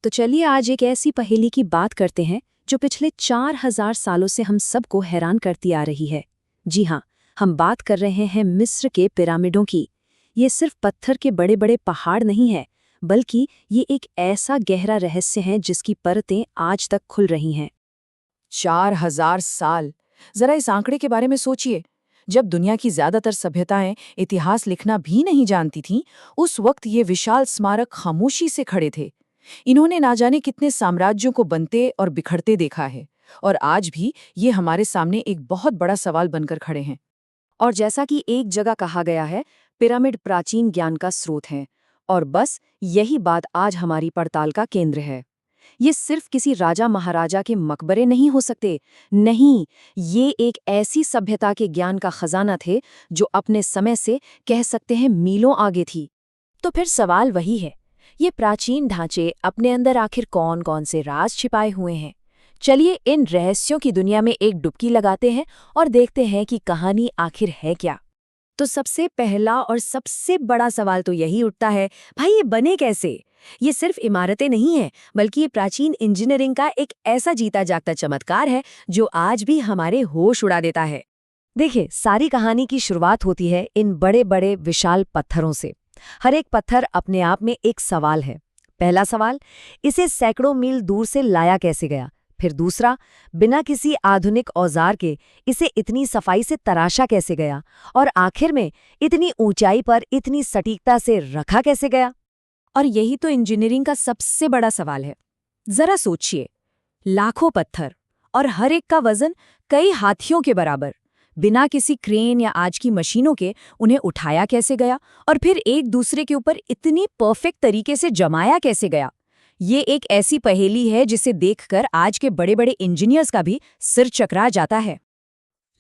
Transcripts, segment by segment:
तो चलिए आज एक ऐसी पहेली की बात करते हैं जो पिछले 4000 सालों से हम सबको हैरान करती आ रही है। जी हाँ, हम बात कर रहे हैं मिस्र के पिरामिडों की। ये सिर्फ पत्थर के बड़े बड़े पहाड़ नहीं है, बल्कि ये एक ऐसा गहरा रहस्य है जिसकी परतें आज तक खुल रही हैं। 4000 साल। जरा इस आंकड़े के बारे में सोचिए। जब दुनिया की ज्यादातर सभ्यताएं इतिहास लिखना भी नहीं जानती थीं, उस वक्त ये विशाल स्मारक खामोशी से खड़े थे। इन्होंने ना जाने कितने साम्राज्यों को बनते और बिखरते देखा है, और आज भी ये हमारे सामने एक बहुत बड़ा सवाल बनकर खड़े हैं। और जैसा कि एक जगह कहा गया है, पिरामिड प्राचीन ज्ञान का स्रोत हैं। और बस यही बात आज हमारी पड़ताल का केंद्र है। ये सिर्फ किसी राजा महाराजा के मकबरे नहीं हो सकते। नहीं, ये एक ऐसी सभ्यता के ज्ञान का खजाना थे जो अपने समय से कह सकते हैं मीलों आगे थी। तो फिर सवाल वही है, ये प्राचीन ढांचे अपने अंदर आखिर कौन कौन से राज छिपाए हुए हैं? चलिए इन रहस्यों की दुनिया में एक डुबकी लगाते हैं और देखते हैं कि कहानी आखिर है क्या। तो सबसे पहला और सबसे बड़ा सवाल तो यही उठता है, भाई ये बने कैसे? ये सिर्फ इमारतें नहीं हैं, बल्कि ये प्राचीन इंजीनियरिंग का एक ऐसा जीता जागता चमत्कार है जो आज भी हमारे होश उड़ा देता है। देखिए, सारी कहानी की शुरुआत होती है इन बड़े बड़े विशाल पत्थरों से। हर एक पत्थर अपने आप में एक सवाल है। पहला सवाल, इसे सैकड़ों मील दूर से लाया कैसे गया? फिर दूसरा, बिना किसी आधुनिक औजार के इसे इतनी सफाई से तराशा कैसे गया? और आखिर में इतनी ऊंचाई पर इतनी सटीकता से रखा कैसे गया? और यही तो इंजीनियरिंग का सबसे बड़ा सवाल है। जरा सोचिए, लाखों पत्थर और हर एक का वजन कई हाथियों के बराबर, बिना किसी क्रेन या आज की मशीनों के उन्हें उठाया कैसे गया और फिर एक दूसरे के ऊपर इतनी परफेक्ट तरीके से जमाया कैसे गया? ये एक ऐसी पहेली है जिसे देखकर आज के बड़े बड़े इंजीनियर्स का भी सिर चकरा जाता है।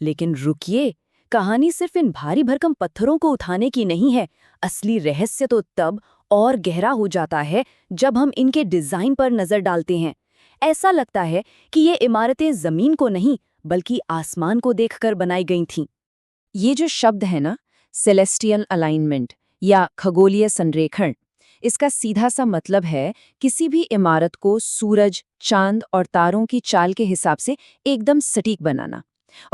लेकिन रुकिए, कहानी सिर्फ इन भारी भरकम पत्थरों को उठाने की नहीं है। असली रहस्य तो तब और गहरा हो जाता है जब हम इनके डिजाइन पर नजर डालते हैं। ऐसा लगता है कि ये इमारतें जमीन को नहीं बल्कि आसमान को देखकर बनाई गई थीं। ये जो शब्द है ना, सेलेस्टियल अलाइनमेंट या खगोलीय संरेखण, इसका सीधा सा मतलब है किसी भी इमारत को सूरज, चांद और तारों की चाल के हिसाब से एकदम सटीक बनाना।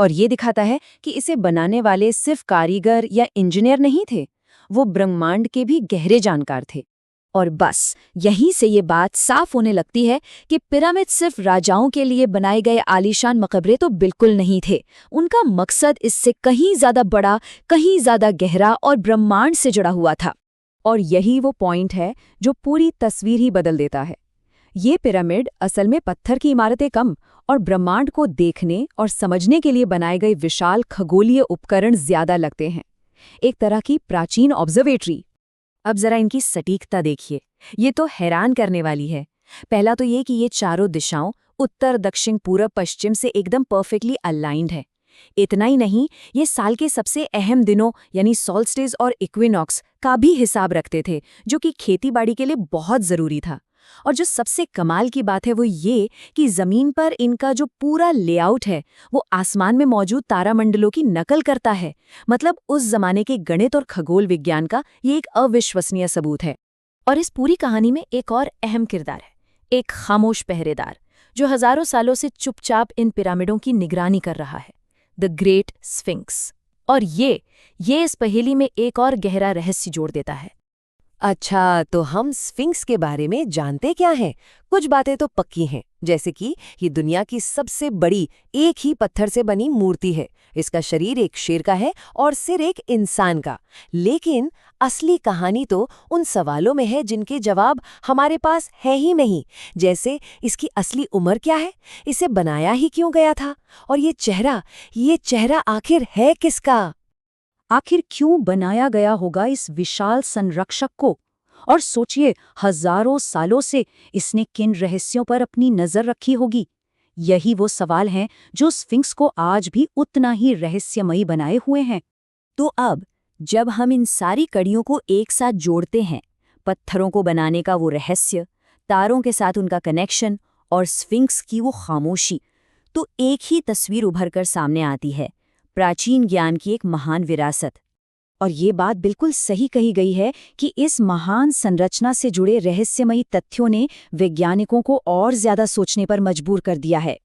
और ये दिखाता है कि इसे बनाने वाले सिर्फ कारीगर या इंजीनियर नहीं थे, वो ब्रह्मांड के भी गहरे जानकार थे। और बस यहीं से ये बात साफ होने लगती है कि पिरामिड सिर्फ राजाओं के लिए बनाए गए आलीशान मकबरे तो बिल्कुल नहीं थे। उनका मकसद इससे कहीं ज्यादा बड़ा, कहीं ज्यादा गहरा और ब्रह्मांड से जुड़ा हुआ था। और यही वो पॉइंट है जो पूरी तस्वीर ही बदल देता है। ये पिरामिड असल में पत्थर की इमारतें कम और ब्रह्मांड को देखने और समझने के लिए बनाए गए विशाल खगोलीय उपकरण ज्यादा लगते हैं। एक तरह की प्राचीन ऑब्जर्वेटरी। अब जरा इनकी सटीकता देखिए, ये तो हैरान करने वाली है। पहला तो ये कि ये चारों दिशाओं उत्तर, दक्षिण, पूर्व, पश्चिम से एकदम परफेक्टली अलाइंड है। इतना ही नहीं, ये साल के सबसे अहम दिनों यानी सॉल्स्टिस और इक्विनॉक्स का भी हिसाब रखते थे, जो कि खेतीबाड़ी के लिए बहुत जरूरी था। और जो सबसे कमाल की बात है वो ये कि जमीन पर इनका जो पूरा लेआउट है वो आसमान में मौजूद तारामंडलों की नकल करता है। मतलब उस जमाने के गणित और खगोल विज्ञान का ये एक अविश्वसनीय सबूत है। और इस पूरी कहानी में एक और अहम किरदार है, एक खामोश पहरेदार जो हजारों सालों से चुपचाप इन पिरामिडों की निगरानी कर रहा है, द ग्रेट स्फिंक्स। और ये इस पहेली में एक और गहरा रहस्य जोड़ देता है। अच्छा, तो हम स्फिंक्स के बारे में जानते क्या हैं? कुछ बातें तो पक्की हैं, जैसे कि ये दुनिया की सबसे बड़ी एक ही पत्थर से बनी मूर्ति है। इसका शरीर एक शेर का है और सिर एक इंसान का। लेकिन असली कहानी तो उन सवालों में है जिनके जवाब हमारे पास है ही नहीं। जैसे इसकी असली उम्र क्या है, इसे बनाया ही क्यों गया था, और ये चेहरा आखिर है किसका? आखिर क्यों बनाया गया होगा इस विशाल संरक्षक को? और सोचिए, हजारों सालों से इसने किन रहस्यों पर अपनी नजर रखी होगी। यही वो सवाल हैं जो स्फिंक्स को आज भी उतना ही रहस्यमयी बनाए हुए हैं। तो अब जब हम इन सारी कड़ियों को एक साथ जोड़ते हैं, पत्थरों को बनाने का वो रहस्य, तारों के साथ उनका कनेक्शन और स्फिंक्स की वो खामोशी, तो एक ही तस्वीर उभर कर सामने आती है, प्राचीन ज्ञान की एक महान विरासत। और ये बात बिल्कुल सही कही गई है कि इस महान संरचना से जुड़े रहस्यमयी तथ्यों ने वैज्ञानिकों को और ज्यादा सोचने पर मजबूर कर दिया है।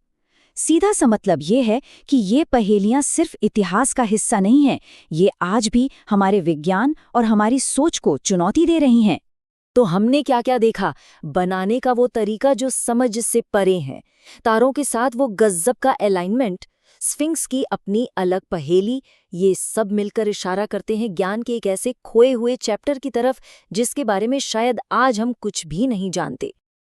सीधा सा मतलब ये है कि ये पहेलियां सिर्फ इतिहास का हिस्सा नहीं हैं, ये आज भी हमारे विज्ञान और हमारी सोच को चुनौती दे रही हैं। तो हमने क्या क्या देखा? बनाने का वो तरीका जो समझ से परे है, तारों के साथ वो गजब का अलाइनमेंट, स्फिंक्स की अपनी अलग पहेली, ये सब मिलकर इशारा करते हैं ज्ञान के एक ऐसे खोए हुए चैप्टर की तरफ जिसके बारे में शायद आज हम कुछ भी नहीं जानते।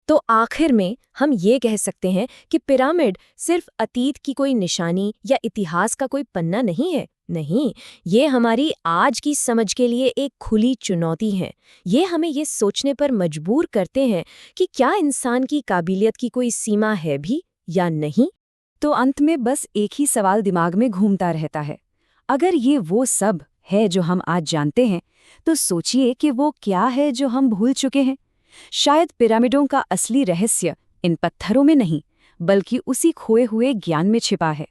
तो आखिर में हम ये कह सकते हैं कि पिरामिड सिर्फ अतीत की कोई निशानी या इतिहास का कोई पन्ना नहीं है। नहीं, ये हमारी आज की समझ के लिए एक खुली चुनौती है। ये हमें ये सोचने पर मजबूर करते हैं कि क्या इंसान की काबिलियत की कोई सीमा है भी या नहीं। तो अंत में बस एक ही सवाल दिमाग में घूमता रहता है, अगर ये वो सब है जो हम आज जानते हैं, तो सोचिए कि वो क्या है जो हम भूल चुके हैं। शायद पिरामिडों का असली रहस्य इन पत्थरों में नहीं, बल्कि उसी खोए हुए ज्ञान में छिपा है।